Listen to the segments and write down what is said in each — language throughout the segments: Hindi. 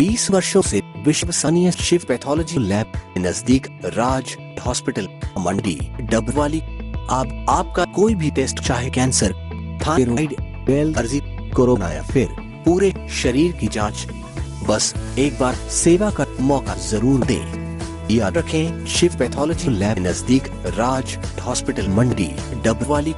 20 वर्षों से विश्वसनीय शिव पैथोलॉजी लैब नजदीक राज हॉस्पिटल मंडी डबवाली। आपका कोई भी टेस्ट, चाहे कैंसर, थायराइड, एलर्जी, कोरोना या फिर पूरे शरीर की जांच, बस एक बार सेवा का मौका जरूर दें। याद रखें, शिव पैथोलॉजी लैब नजदीक राज हॉस्पिटल मंडी डबवाली।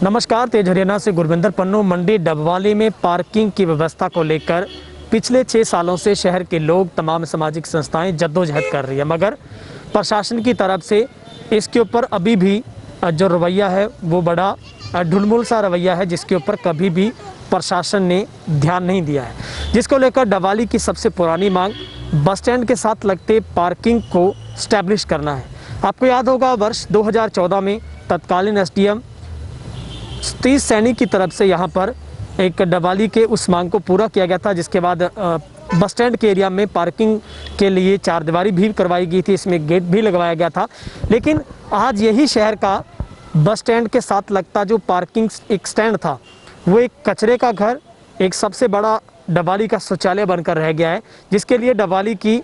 नमस्कार, तेज हरियाणा से गुरविंदर पन्नू। मंडी डबवाली में पार्किंग की व्यवस्था को लेकर पिछले 6 सालों से शहर के लोग, तमाम सामाजिक संस्थाएं जद्दोजहद कर रही है, मगर प्रशासन की तरफ से इसके ऊपर अभी भी जो रवैया है वो बड़ा ढुलमुल सा रवैया है, जिसके ऊपर कभी भी प्रशासन ने ध्यान नहीं दिया है। जिसको लेकर डबवाली की सबसे पुरानी मांग बस स्टैंड के साथ लगते पार्किंग को स्टैब्लिश करना है। आपको याद होगा, वर्ष 2014 में तत्कालीन एसडीएम सतीश सैनी की तरफ से यहाँ पर एक डबवाली के उस मांग को पूरा किया गया था, जिसके बाद बस स्टैंड के एरिया में पार्किंग के लिए 4 दीवारी भी करवाई गई थी, इसमें गेट भी लगवाया गया था। लेकिन आज यही शहर का बस स्टैंड के साथ लगता जो पार्किंग एक स्टैंड था, वो एक कचरे का घर, एक सबसे बड़ा डबवाली का शौचालय बनकर रह गया है, जिसके लिए डबवाली की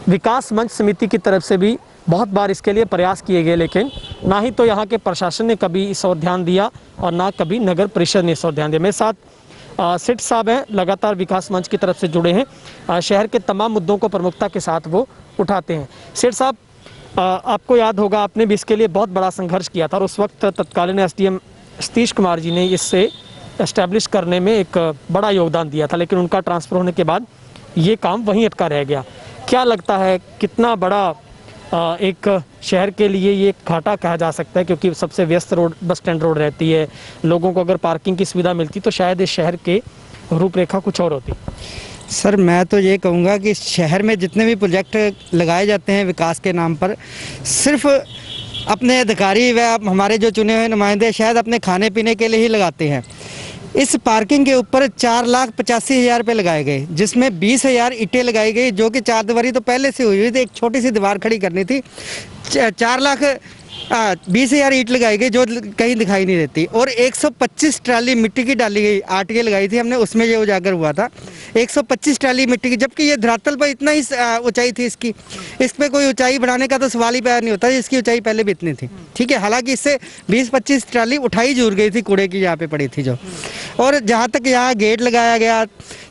विकास मंच समिति की तरफ से भी बहुत बार इसके लिए प्रयास किए गए, लेकिन ना ही तो यहाँ के प्रशासन ने कभी इस ओर ध्यान दिया और ना कभी नगर परिषद ने इस ओर ध्यान दिया। मेरे साथ सेठ साहब हैं, लगातार विकास मंच की तरफ से जुड़े हैं, शहर के तमाम मुद्दों को प्रमुखता के साथ वो उठाते हैं। सेठ साहब, आपको याद होगा, आपने भी इसके लिए बहुत बड़ा संघर्ष किया था और उस वक्त तत्कालीन एसडीएम सतीश कुमार जी ने इससे एस्टैब्लिश करने में एक बड़ा योगदान दिया था, लेकिन उनका ट्रांसफ़र होने के बाद ये काम वहीं अटका रह गया। क्या लगता है, कितना बड़ा एक शहर के लिए ये घाटा कहा जा सकता है, क्योंकि सबसे व्यस्त रोड बस स्टैंड रोड रहती है, लोगों को अगर पार्किंग की सुविधा मिलती तो शायद इस शहर के रूपरेखा कुछ और होती। सर, मैं तो ये कहूँगा कि शहर में जितने भी प्रोजेक्ट लगाए जाते हैं विकास के नाम पर, सिर्फ अपने अधिकारी व हमारे जो चुने हुए नुमाइंदे शायद अपने खाने पीने के लिए ही लगाते हैं। इस पार्किंग के ऊपर 4,85,000 रुपये लगाए गए, जिसमें 20,000 ईंटें लगाई गई, जो कि 4 दीवारी तो पहले से हुई थी, एक छोटी सी दीवार खड़ी करनी थी। 4,20,000 ईंट लगाई गई जो कहीं दिखाई नहीं देती, और 125 ट्राली मिट्टी की डाली गई, आरटीए लगाई थी हमने, उसमें ये उजागर हुआ था 125 ट्राली मिट्टी की, जबकि ये धरातल पर इतना ही ऊंचाई थी इसकी। इस पर कोई ऊंचाई बढ़ाने का तो सवाल ही पैदा नहीं होता, इसकी ऊंचाई पहले भी इतनी थी, ठीक है। हालांकि इससे 20-25 ट्राली उठाई जरूर गई थी, कूड़े की यहाँ पे पड़ी थी जो। और जहाँ तक यहाँ गेट लगाया गया,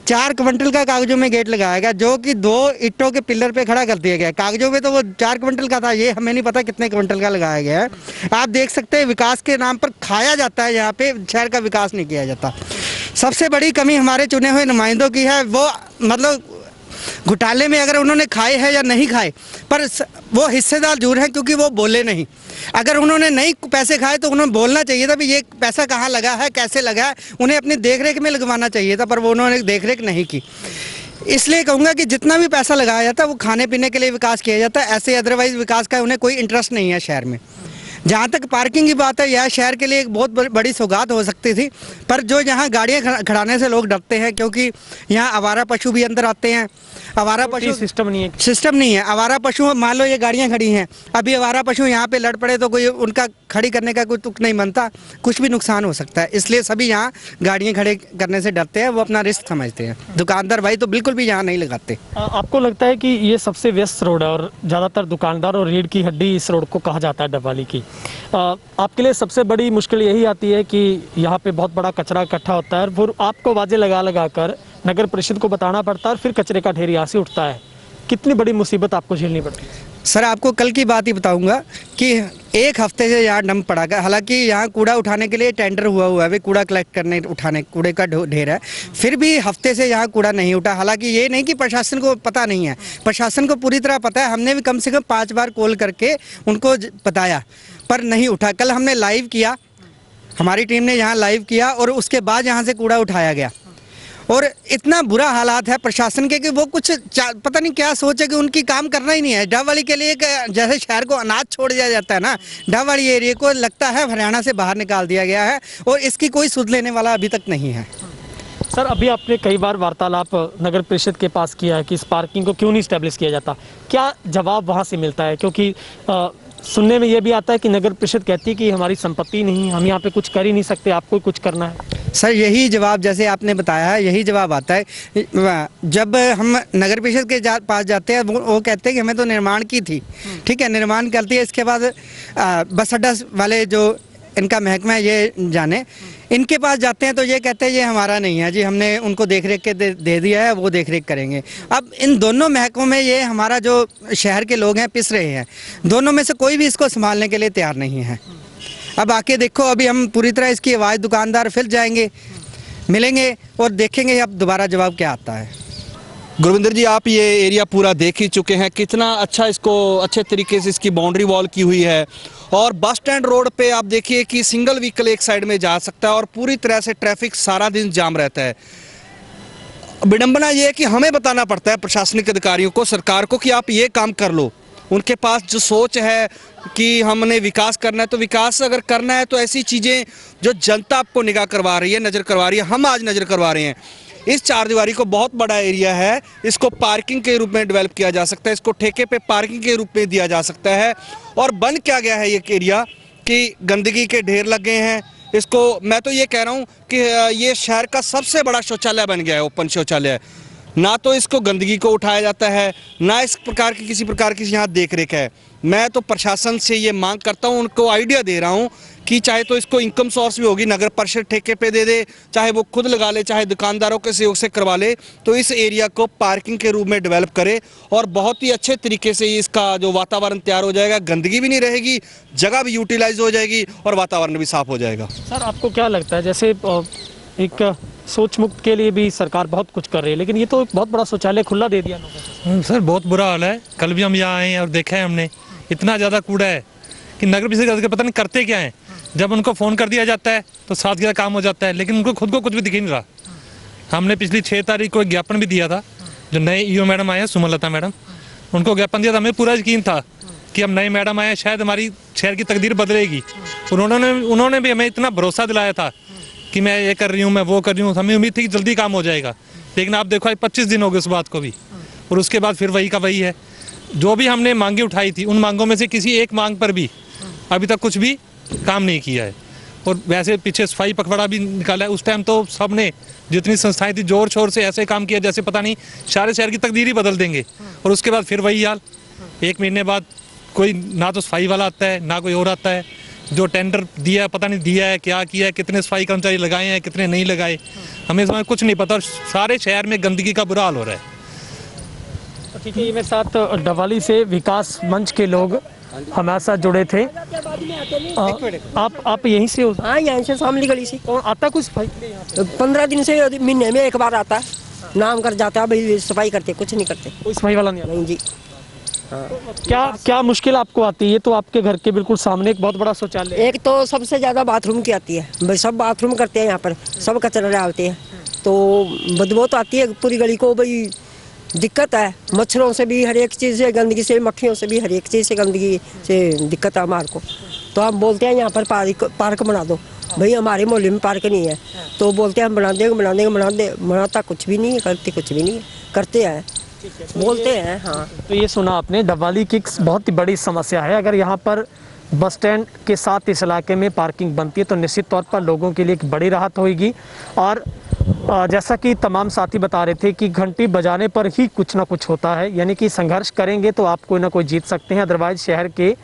4 क्विंटल का कागजों में गेट लगाया गया, जो कि 2 ईंटों के पिलर पे खड़ा कर दिया गया। कागजों में तो वो 4 क्विंटल का था, ये हमें नहीं पता कितने क्विंटल का लगाया गया है। आप देख सकते हैं, विकास के नाम पर खाया जाता है, यहाँ पे शहर का विकास नहीं किया जाता। सबसे बड़ी कमी हमारे चुने हुए नुमाइंदों की है, वो मतलब घोटाले में अगर उन्होंने खाए हैं या नहीं खाए, पर वो हिस्सेदार जरूर हैं, क्योंकि वो बोले नहीं। अगर उन्होंने नहीं पैसे खाए तो उन्होंने बोलना चाहिए था भी ये पैसा कहाँ लगा है, कैसे लगा है, उन्हें अपनी देखरेख में लगवाना चाहिए था, पर वो उन्होंने देखरेख नहीं की। इसलिए कहूँगा कि जितना भी पैसा लगाया जाता है वो खाने पीने के लिए विकास किया जाता है, ऐसे अदरवाइज विकास का उन्हें कोई इंटरेस्ट नहीं है शहर में। जहाँ तक पार्किंग की बात है, यह शहर के लिए एक बहुत बड़ी सौगात हो सकती थी, पर जो यहाँ गाड़ियाँ खड़ाने से लोग डरते हैं, क्योंकि यहाँ आवारा पशु भी अंदर आते हैं। आवारा पशु सिस्टम नहीं है। आवारा पशु, मान लो ये गाड़ियाँ खड़ी हैं, अभी आवारा पशु यहाँ पे लड़ पड़े तो कोई उनका खड़ी करने का कोई तुक नहीं बनता, कुछ भी नुकसान हो सकता है। इसलिए सभी यहाँ गाड़ियाँ खड़े करने से डरते हैं, वो अपना रिस्क समझते हैं। दुकानदार भाई तो बिल्कुल भी यहाँ नहीं लगाते। आपको लगता है कि ये सबसे व्यस्त रोड है और ज़्यादातर दुकानदार और रीढ़ की हड्डी इस रोड को कहा जाता है डबवाली की। आपके लिए सबसे बड़ी मुश्किल यही आती है कि यहाँ पे बहुत बड़ा कचरा इकट्ठा होता है, और आपको वाजे लगा कर नगर परिषद को बताना पड़ता है, और फिर कचरे का ढेर यहाँ से उठता है। कितनी बड़ी मुसीबत आपको झेलनी पड़ती है? सर, आपको कल की बात ही बताऊंगा कि 1 हफ्ते से यहाँ डंप पड़ा गया। हालांकि यहाँ कूड़ा उठाने के लिए टेंडर हुआ है, कूड़ा कलेक्ट करने उठाने कूड़े का ढेर है, फिर भी हफ्ते से यहाँ कूड़ा नहीं उठा। हालांकि ये नहीं कि प्रशासन को पता नहीं है, प्रशासन को पूरी तरह पता है। हमने भी कम से कम 5 बार कॉल करके उनको बताया, पर नहीं उठा। कल हमने लाइव किया, हमारी टीम ने यहाँ लाइव किया, और उसके बाद यहाँ से कूड़ा उठाया गया। और इतना बुरा हालात है प्रशासन के कि वो कुछ पता नहीं क्या सोचे कि उनकी काम करना ही नहीं है। डबवाली के लिए जैसे शहर को अनाज छोड़ दिया जाता है ना, डबवाली एरिया को लगता है हरियाणा से बाहर निकाल दिया गया है, और इसकी कोई सुध लेने वाला अभी तक नहीं है। सर, अभी आपने कई बार वार्तालाप नगर परिषद के पास किया है कि इस पार्किंग को क्यों नहीं स्टैब्लिश किया जाता, क्या जवाब वहाँ से मिलता है? क्योंकि सुनने में ये भी आता है कि नगर परिषद कहती है कि हमारी संपत्ति नहीं, हम यहाँ पे कुछ कर ही नहीं सकते, आपको कुछ करना है। सर यही जवाब जैसे आपने बताया है, यही जवाब आता है जब हम नगर परिषद के पास जाते हैं। वो कहते हैं कि हमें तो निर्माण की थी, ठीक है, निर्माण करती है, इसके बाद बस अड्डा वाले जो इनका महकमा है ये जाने, इनके पास जाते हैं तो ये कहते हैं ये हमारा नहीं है जी, हमने उनको देख रेख के दे दिया है, वो देख रेख करेंगे। अब इन दोनों महकमों में ये हमारा जो शहर के लोग हैं पिस रहे हैं, दोनों में से कोई भी इसको संभालने के लिए तैयार नहीं है। अब आके देखो, अभी हम पूरी तरह इसकी आवाज़ दुकानदार फिर जाएंगे, मिलेंगे और देखेंगे अब दोबारा जवाब क्या आता है। गुरविंदर जी, आप ये एरिया पूरा देख ही चुके हैं, कितना अच्छा इसको अच्छे तरीके से इसकी बाउंड्री वॉल की हुई है। और बस स्टैंड रोड पे आप देखिए कि सिंगल व्हीकल एक साइड में जा सकता है और पूरी तरह से ट्रैफिक सारा दिन जाम रहता है। विडंबना ये है कि हमें बताना पड़ता है प्रशासनिक अधिकारियों को, सरकार को, कि आप ये काम कर लो। उनके पास जो सोच है कि हमने विकास करना है, तो विकास अगर करना है तो ऐसी चीज़ें जो जनता आपको निगाह करवा रही है, नज़र करवा रही है, हम आज नज़र करवा रहे हैं। इस चारदीवारी को बहुत बड़ा एरिया है, इसको पार्किंग के रूप में डेवलप किया जा सकता है, इसको ठेके पे पार्किंग के रूप में दिया जा सकता है। और बन क्या गया है ये एरिया कि गंदगी के ढेर लग गए हैं। इसको मैं तो ये कह रहा हूँ कि ये शहर का सबसे बड़ा शौचालय बन गया है, ओपन शौचालय। ना तो इसको गंदगी को उठाया जाता है, ना इस प्रकार की किसी प्रकार की यहाँ देख रेख है। मैं तो प्रशासन से ये मांग करता हूँ, उनको आइडिया दे रहा हूँ कि चाहे तो इसको इनकम सोर्स भी होगी, नगर परिषद ठेके पे दे दे, चाहे वो खुद लगा ले, चाहे दुकानदारों के सहयोग से करवा ले, तो इस एरिया को पार्किंग के रूप में डेवलप करे और बहुत ही अच्छे तरीके से इसका जो वातावरण तैयार हो जाएगा, गंदगी भी नहीं रहेगी, जगह भी यूटिलाइज हो जाएगी और वातावरण भी साफ हो जाएगा। सर आपको क्या लगता है, जैसे एक सोच मुक्त के लिए भी सरकार बहुत कुछ कर रही है, लेकिन ये तो एक बहुत बड़ा शौचालय खुला दे दिया सर, बहुत बुरा हाल है। कल भी हम यहाँ आए हैं और देखा है हमने, इतना ज़्यादा कूड़ा है कि नगर परिषद पता नहीं करते क्या है। जब उनको फ़ोन कर दिया जाता है तो सादगी काम हो जाता है, लेकिन उनको खुद को कुछ भी दिख ही नहीं रहा। हमने पिछली 6 तारीख को एक ज्ञापन भी दिया था, जो नए ईओ मैडम आए हैं, सुमलता मैडम, उनको ज्ञापन दिया था। हमें पूरा यकीन था कि हम नए मैडम आए, शायद हमारी शहर की तकदीर बदलेगी। उन्होंने भी हमें इतना भरोसा दिलाया था कि मैं ये कर रही हूँ, मैं वो कर रही हूँ, हमें उम्मीद थी कि जल्दी काम हो जाएगा। लेकिन आप देखो 25 दिन हो गए उस बात को भी, और उसके बाद फिर वही का वही है। जो भी हमने मांगे उठाई थी, उन मांगों में से किसी एक मांग पर भी अभी तक कुछ भी काम नहीं किया है। और वैसे पीछे सफाई पखवाड़ा भी निकाला है, उस टाइम तो सब ने, जितनी संस्थाएं थी, जोर शोर से ऐसे काम किया जैसे पता नहीं सारे शहर की तकदीर ही बदल देंगे। और उसके बाद फिर वही हाल, 1 महीने बाद कोई ना तो सफाई वाला आता है, ना कोई और आता है। जो टेंडर दिया है पता नहीं दिया है, क्या किया है, कितने सफाई कर्मचारी लगाए हैं, कितने नहीं लगाए, हमें इसमें कुछ नहीं पता। सारे शहर में गंदगी का बुरा हाल हो रहा है। ठीक है, ये मेरे साथ डबवाली से विकास मंच के लोग हमारे साथ जुड़े थे। आप यहीं से हो? हाँ, यहाँ से सामने गली से। कौन आता कुछ सफाई के लिए यहाँ पे? 15 दिन से महीने में एक बार आता है, नाम कर जाता है, भाई सफाई करते, कुछ नहीं करते। कोई सफाई वाला नहीं आता? नहीं जी। क्या मुश्किल आपको आती है? ये तो आपके घर के बिल्कुल सामने एक बहुत बड़ा शौचालय है। एक तो सबसे ज़्यादा बाथरूम की आती है, भाई सब बाथरूम करते हैं यहाँ पर, सब कचरा डालते हैं, तो बदबू तो आती है पूरी गली को। भाई दिक्कत है, मच्छरों से भी, हर एक चीज़ से गंदगी से, मक्खियों से भी, हर एक चीज़ से गंदगी से दिक्कत है हमारे को। तो हम बोलते हैं यहाँ पर पार्क बना दो, भाई हमारे मोहल्ले में पार्क नहीं है, तो बोलते हैं हम बना देंगे, बनाता कुछ भी नहीं है, करते कुछ भी नहीं है, करते हैं, बोलते हैं। हाँ, तो ये सुना आपने, डबवाली की बहुत ही बड़ी समस्या है। अगर यहाँ पर बस स्टैंड के साथ इस इलाके में पार्किंग बनती है तो निश्चित तौर पर लोगों के लिए एक बड़ी राहत होगी। और जैसा कि तमाम साथी बता रहे थे कि घंटी बजाने पर ही कुछ ना कुछ होता है, यानी कि संघर्ष करेंगे तो आप कोई ना कोई जीत सकते हैं। अदरवाइज शहर के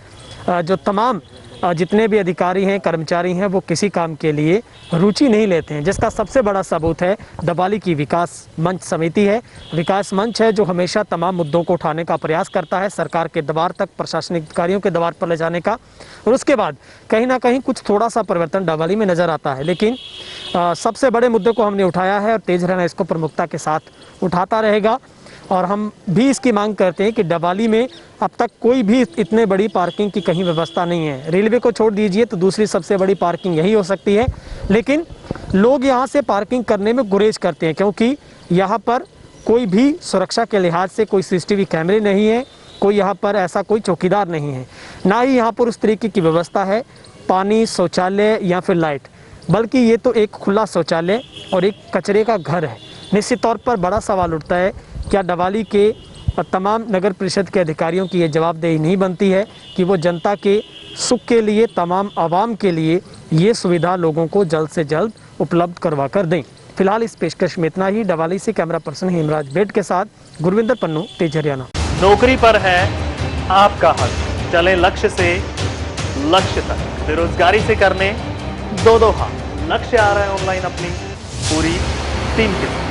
जो तमाम जितने भी अधिकारी हैं, कर्मचारी हैं, वो किसी काम के लिए रुचि नहीं लेते हैं, जिसका सबसे बड़ा सबूत है डबवाली की विकास मंच समिति है। विकास मंच है जो हमेशा तमाम मुद्दों को उठाने का प्रयास करता है, सरकार के दबार तक, प्रशासनिक अधिकारियों के दबार पर ले जाने का, और उसके बाद कहीं ना कहीं कुछ थोड़ा सा परिवर्तन डबवाली में नज़र आता है। लेकिन सबसे बड़े मुद्दे को हमने उठाया है और तेज हरियाणा इसको प्रमुखता के साथ उठाता रहेगा। और हम भी इसकी मांग करते हैं कि डबवाली में अब तक कोई भी इतने बड़ी पार्किंग की कहीं व्यवस्था नहीं है। रेलवे को छोड़ दीजिए तो दूसरी सबसे बड़ी पार्किंग यही हो सकती है, लेकिन लोग यहाँ से पार्किंग करने में गुरेज करते हैं क्योंकि यहाँ पर कोई भी सुरक्षा के लिहाज से कोई CCTV कैमरे नहीं है, कोई यहाँ पर ऐसा कोई चौकीदार नहीं है, ना ही यहाँ पर उस तरीके की व्यवस्था है, पानी, शौचालय या फिर लाइट, बल्कि ये तो एक खुला शौचालय और एक कचरे का घर है। निश्चित तौर पर बड़ा सवाल उठता है, क्या डबवाली के और तमाम नगर परिषद के अधिकारियों की ये जवाबदेही नहीं बनती है कि वो जनता के सुख के लिए, तमाम आवाम के लिए ये सुविधा लोगों को जल्द से जल्द उपलब्ध करवा कर दें। फिलहाल इस पेशकश में इतना ही। डबवाली से कैमरा पर्सन हेमराज बेट के साथ गुरविंदर पन्नू, तेज हरियाणा। नौकरी पर है आपका हक, चले लक्ष्य से लक्ष्य तक, बेरोजगारी से करने दो हाथ। लक्ष्य आ रहा है ऑनलाइन अपनी पूरी टीम के साथ।